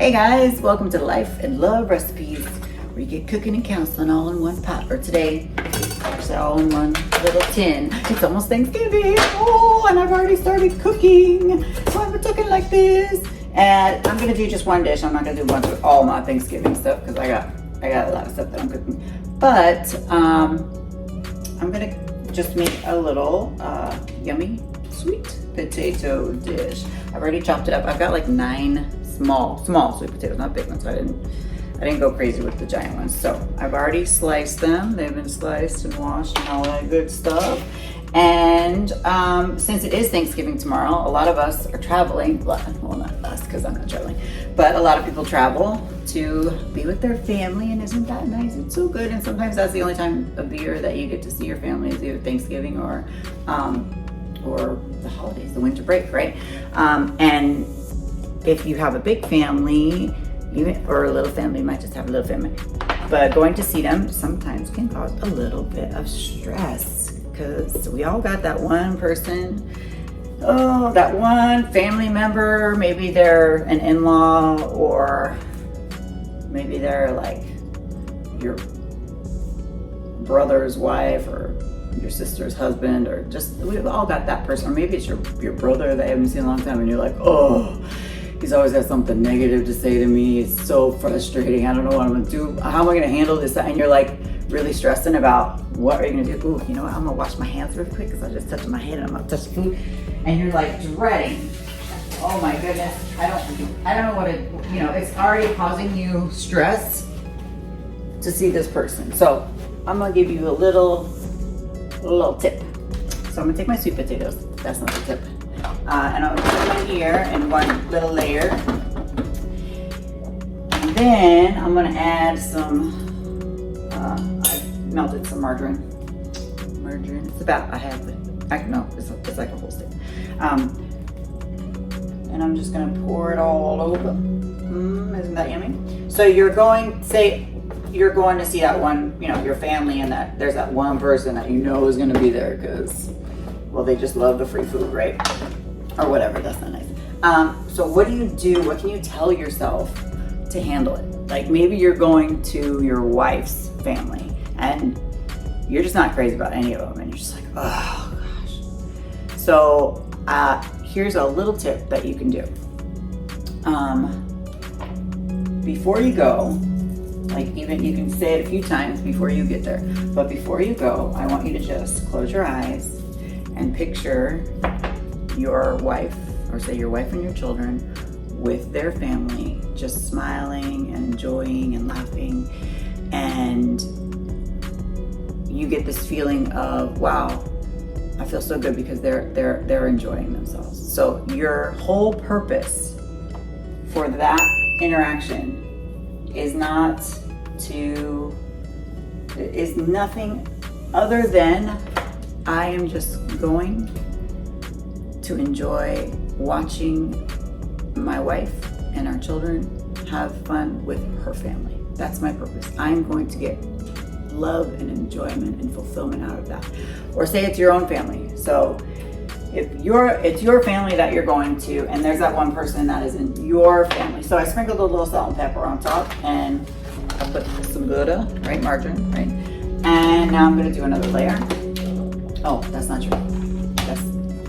Hey guys, welcome to Life and Love Recipes, where you get cooking and counseling all in one pot. Or today, actually all in one little tin. It's almost Thanksgiving. Oh, and I've already started cooking. So I've been cooking like this. And I'm gonna do just one dish. I'm not gonna do a bunch of all my Thanksgiving stuff because I got a lot of stuff that I'm cooking. But I'm gonna just make a little yummy sweet potato dish. I've already chopped it up. I've got like 9 small sweet potatoes, not big ones. I didn't go crazy with the giant ones. So I've already sliced them. They've been sliced and washed and all that good stuff. And since it is Thanksgiving tomorrow, a lot of us are traveling. Well, not us, because I'm not traveling, but a lot of people travel to be with their family, and isn't that nice? It's so good. And sometimes that's the only time of the year that you get to see your family, is either Thanksgiving or the holidays, the winter break, right? And if you have a big family, or a little family, you might just have a little family, but going to see them sometimes can cause a little bit of stress, because we all got that one person, that one family member. Maybe they're an in-law, or maybe they're like your brother's wife, or your sister's husband, or just, we've all got that person. Or maybe it's your brother that you haven't seen in a long time, and you're like, oh, he's always got something negative to say to me. It's so frustrating. I don't know what I'm gonna do. How am I gonna handle this? And you're like really stressing about what are you gonna do? Ooh, you know what? I'm gonna wash my hands real quick because I just touched my head and I'm gonna touch the food. And you're like dreading. Oh my goodness. I don't know what it's already causing you stress to see this person. So I'm gonna give you a little tip. So I'm gonna take my sweet potatoes. That's not the tip. And I'll put them in here in one little layer. And then I'm gonna add some, I've melted some margarine. It's about, it's like a whole stick. And I'm just gonna pour it all over. Isn't that yummy? So you're going to see that one, your family, and that there's that one person that you know is gonna be there because, well, they just love the free food, right? Or whatever, that's not nice. So what do you do? What can you tell yourself to handle it? Like maybe you're going to your wife's family and you're just not crazy about any of them, and you're just like, oh gosh. So here's a little tip that you can do. Before you go, like even you can say it a few times before you get there, but before you go, I want you to just close your eyes and picture your wife, or say your wife and your children with their family, just smiling and enjoying and laughing, and you get this feeling of, wow, I feel so good because they're enjoying themselves. So your whole purpose for that interaction is nothing other than I am just going to enjoy watching my wife and our children have fun with her family. That's my purpose. I'm going to get love and enjoyment and fulfillment out of that. Or say it's your own family. So if it's your family that you're going to, and there's that one person that is in your family. So I sprinkled a little salt and pepper on top, and I put some Gouda, right, margarine, right? And now I'm gonna do another layer. Oh, that's not true.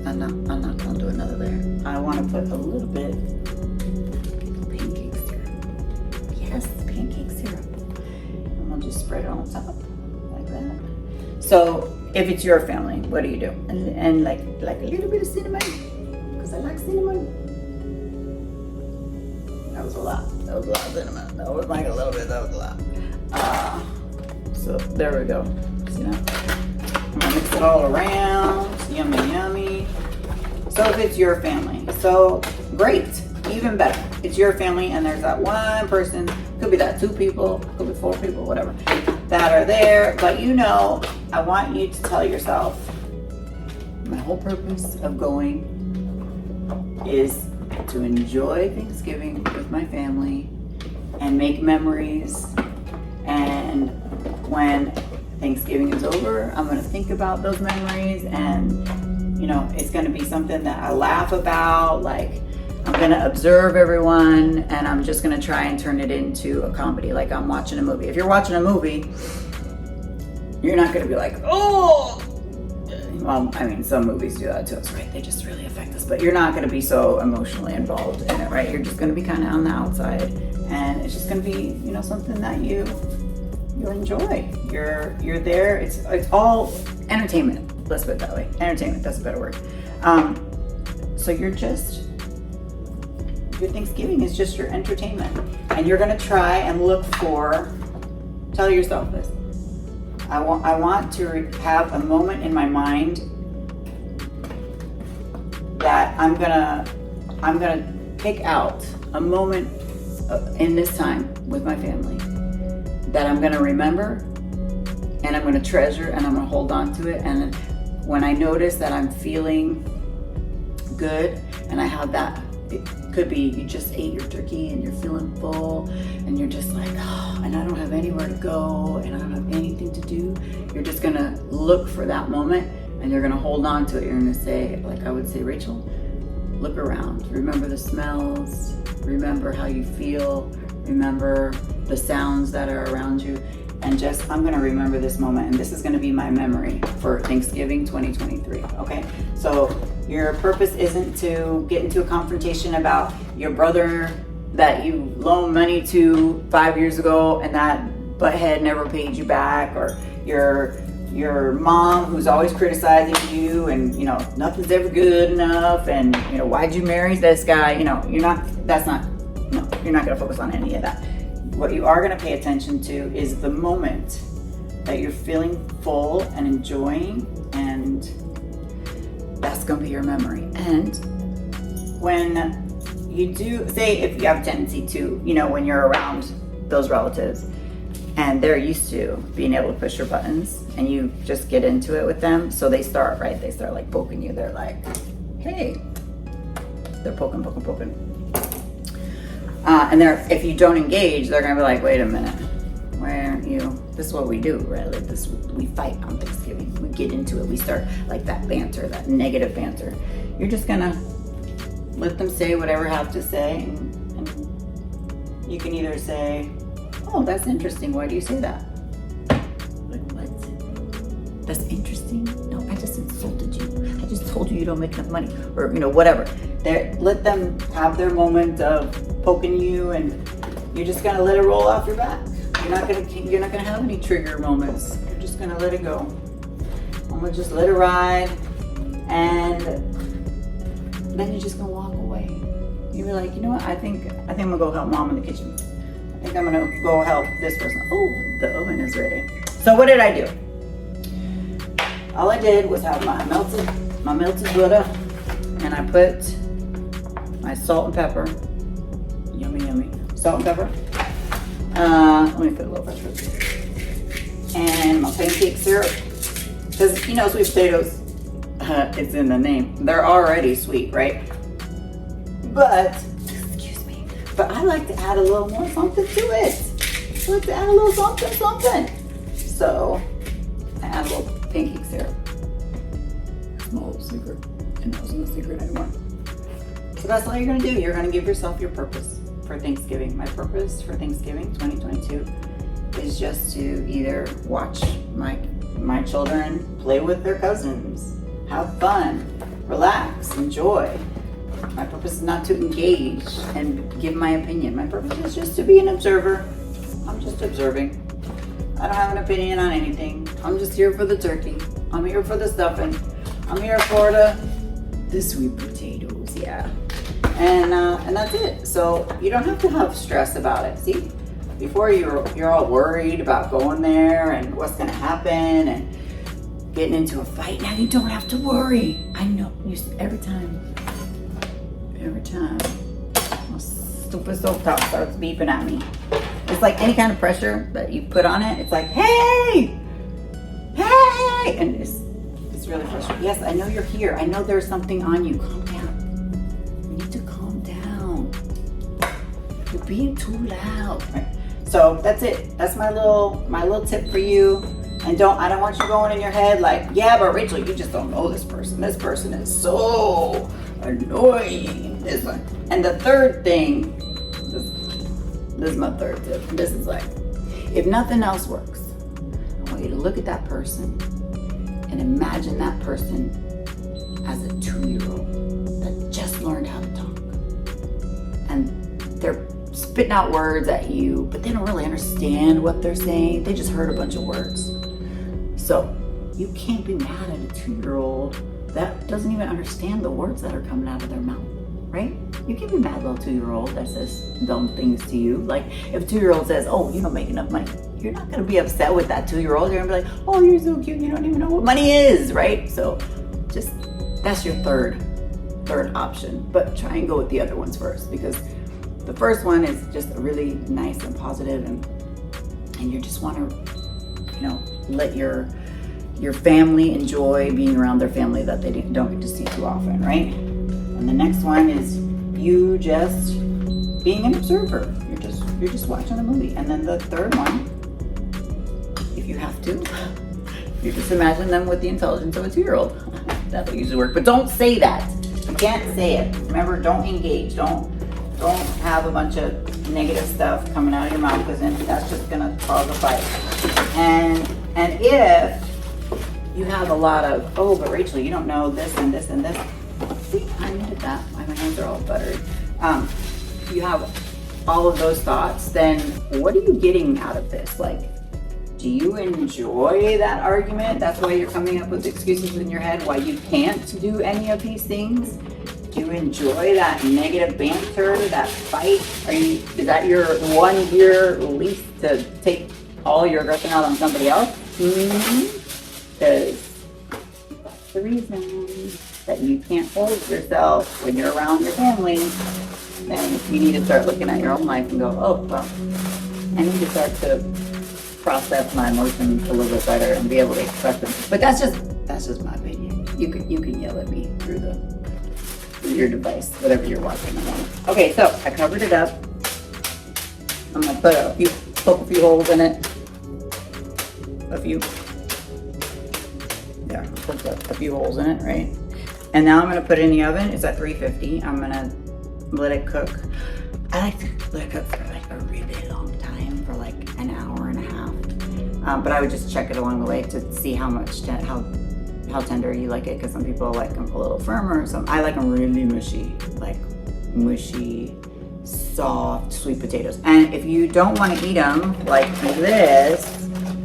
I'm not gonna do another layer. I wanna put a little bit of pancake syrup. Yes, pancake syrup. And we'll just spread it on top like that. So if it's your family, what do you do? And like a little bit of cinnamon, because I like cinnamon. That was a lot. That was a lot of cinnamon. That was like a little bit, that was a lot. So there we go. See that? I'm gonna mix it all around. Yummy, yummy. So if it's your family, so great, even better. It's your family and there's that one person, could be that 2 people, could be 4 people, whatever, that are there. But I want you to tell yourself, my whole purpose of going is to enjoy Thanksgiving with my family and make memories. And when Thanksgiving is over, I'm gonna think about those memories, and it's gonna be something that I laugh about. Like I'm gonna observe everyone, and I'm just gonna try and turn it into a comedy, like I'm watching a movie. If you're watching a movie, you're not gonna be like, oh, well, I mean, some movies do that to us, right? They just really affect us, but you're not gonna be so emotionally involved in it, right? You're just gonna be kind of on the outside, and it's just gonna be, you know, something that you enjoy. You're there. It's all entertainment. Let's put it that way. Entertainment. That's a better word. So your Thanksgiving is just your entertainment, and you're gonna try and look for. Tell yourself this. I want to have a moment in my mind that I'm gonna pick out a moment in this time with my family that I'm gonna remember, and I'm gonna treasure, and I'm gonna hold on to it. And when I notice that I'm feeling good, and I have that, it could be you just ate your turkey and you're feeling full, and you're just like, oh, and I don't have anywhere to go, and I don't have anything to do. You're just gonna look for that moment, and you're gonna hold on to it. You're gonna say, like I would say, Rachel, look around. Remember the smells. Remember how you feel. Remember the sounds that are around you. And just, I'm gonna remember this moment, and this is gonna be my memory for Thanksgiving 2023, okay? So your purpose isn't to get into a confrontation about your brother that you loaned money to 5 years ago and that butthead never paid you back, or your mom who's always criticizing you, and you know, nothing's ever good enough, and you know, why'd you marry this guy? You know, you're not gonna focus on any of that. What you are going to pay attention to is the moment that you're feeling full and enjoying, and that's going to be your memory. And when you do, say if you have a tendency to, you know, when you're around those relatives and they're used to being able to push your buttons, and you just get into it with them, so they start like poking you. They're like, hey, they're poking. And if you don't engage, they're gonna be like, wait a minute, why aren't you? This is what we do, right? Like this, we fight on Thanksgiving. We get into it. We start like that banter, that negative banter. You're just gonna let them say whatever have to say, and you can either say, oh, that's interesting. Why do you say that? Like, what? That's interesting? No, I just insulted you. I just told you don't make enough money, or you know, whatever. Let them have their moment of poking you, and you're just gonna let it roll off your back. You're not gonna have any trigger moments. You're just gonna let it go. I'm gonna just let it ride, and then you're just gonna walk away. You'll be like, you know what? I think I'm gonna go help mom in the kitchen. I think I'm gonna go help this person. Oh, the oven is ready. So what did I do? All I did was have my melted butter, and I put my salt and pepper. Yummy. Salt and pepper. Let me put a little extra. And my pancake syrup. Because, you know, sweet potatoes, it's in the name. They're already sweet, right? But, excuse me, but I like to add a little more something to it. I like to add a little something. So, I add a little pancake syrup. Small secret. And that wasn't a secret anymore. So that's all you're gonna do. You're gonna give yourself your purpose for Thanksgiving. My purpose for Thanksgiving 2022 is just to either watch my children play with their cousins, have fun, relax, enjoy. My purpose is not to engage and give my opinion. My purpose is just to be an observer. I'm just observing. I don't have an opinion on anything. I'm just here for the turkey. I'm here for the stuffing. I'm here for the sweet potatoes, yeah. And that's it. So you don't have to have stress about it. See, before you're all worried about going there and what's gonna happen and getting into a fight. Now you don't have to worry. I know every time my stupid stovetop starts beeping at me. It's like any kind of pressure that you put on it. It's like, hey, and it's really frustrating. Yes, I know you're here. I know there's something on you. Calm down. You need to calm down. You're being too loud. Right. So that's it. That's my little tip for you. And I don't want you going in your head like, yeah, but Rachel, you just don't know this person. This person is so annoying. This one. And the third thing, this is my third tip. This is like, if nothing else works, I want you to look at that person and imagine that person as a 2-year-old that just learned how to talk. And they're spitting out words at you, but they don't really understand what they're saying. They just heard a bunch of words. So you can't be mad at a 2-year-old that doesn't even understand the words that are coming out of their mouth, right? You can't be mad at a little 2-year-old that says dumb things to you. Like if a 2-year-old says, oh, you don't make enough money, you're not gonna be upset with that 2-year-old. You're gonna be like, oh, you're so cute, you don't even know what money is, right? So just, that's your third option, but try and go with the other ones first, because the first one is just really nice and positive, and you just want to, let your family enjoy being around their family that they don't get to see too often, right? And the next one is you just being an observer. You're just watching a movie. And then the third one, if you have to, you just imagine them with the intelligence of a 2-year-old. That'll usually work, but don't say that. You can't say it. Remember, don't engage. Don't have a bunch of negative stuff coming out of your mouth, because then that's just gonna cause a fight. And if you have a lot of, oh, but Rachel, you don't know this and this and this. See, I needed that. My hands are all buttery. You have all of those thoughts, then what are you getting out of this? Like, do you enjoy that argument? That's why you're coming up with excuses in your head why you can't do any of these things? Do you enjoy that negative banter, that fight? Is that your 1 year lease to take all your aggression out on somebody else? Because that's the reason that you can't hold yourself when you're around your family. Then you need to start looking at your own life and go, oh, well, I need to start to process my emotions a little bit better and be able to express them. But that's just my opinion. You can yell at me through your device, whatever you're watching. Okay, so I covered it up. I'm gonna poke a few holes in it. A few holes in it, right? And now I'm gonna put it in the oven. It's at 350. I'm gonna let it cook. I like to let it cook for like a really long time, for like an hour and a half. But I would just check it along the way to see how tender you like it, because some people like them a little firmer. I like them really mushy, like mushy, soft, sweet potatoes. And if you don't want to eat them like this,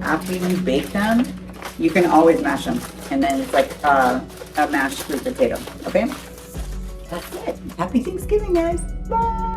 after you bake them, you can always mash them. And then it's like a mashed sweet potato, okay? That's it. Happy Thanksgiving, guys. Bye.